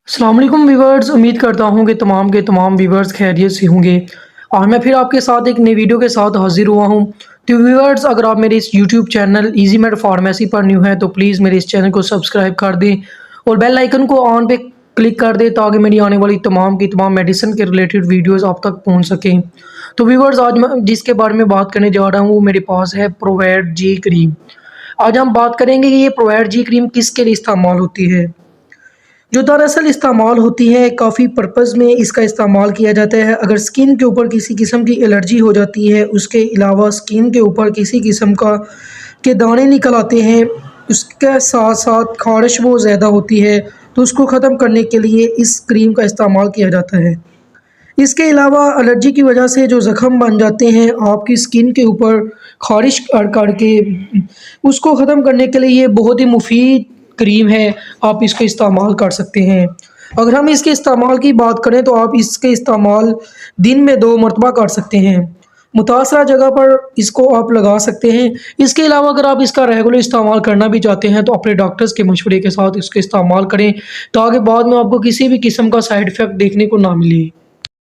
अस्सलाम वालेकुम व्यूअर्स, उम्मीद करता हूँ कि तमाम के तमाम व्यूअर्स खैरियत से होंगे। और मैं फिर आपके साथ एक नई वीडियो के साथ हाज़िर हुआ हूँ। तो व्यूअर्स, अगर आप मेरे इस YouTube channel easy made pharmacy पर न्यू हैं तो प्लीज़ मेरे इस चैनल को सब्सक्राइब कर दें और बेल आइकन को ऑन पे क्लिक कर दें ताकि मेरी आने वाली तमाम की तमाम मेडिसिन के रिलेटेड वीडियोज़ आप तक पहुँच सकें। तो व्यूअर्स, आज मैं जिसके बारे में बात करने जा रहा हूँ वो मेरे पास है प्रोवैट जी क्रीम। आज हम बात करेंगे कि ये प्रोवैट जी क्रीम किसके लिए इस्तेमाल होती है। जो दरअसल इस्तेमाल होती है, काफ़ी पर्पज़ में इसका इस्तेमाल किया जाता है। अगर स्किन के ऊपर किसी किस्म की एलर्जी हो जाती है, उसके अलावा स्किन के ऊपर किसी किस्म का के दाने निकल आते हैं, उसके साथ-साथ ख़ारिश बहुत ज़्यादा होती है, तो उसको ख़त्म करने के लिए इस क्रीम का इस्तेमाल किया जाता है। इसके अलावा एलर्जी की वजह से जो ज़ख्म बन जाते हैं आपकी स्किन के ऊपर ख़ारिश कर के, उसको ख़त्म करने के लिए ये बहुत ही मुफ़ीद क्रीम है, आप इसका इस्तेमाल कर सकते हैं। अगर हम इसके इस्तेमाल की बात करें तो आप इसके इस्तेमाल दिन में 2 मरतबा कर सकते हैं। मुतासरा जगह पर इसको आप लगा सकते हैं। इसके अलावा अगर आप इसका रेगुलर इस्तेमाल करना भी चाहते हैं तो अपने डॉक्टर्स के मशवरे के साथ इसका इस्तेमाल करें ताकि बाद में आपको किसी भी किस्म का साइड इफ़ेक्ट देखने को ना मिले।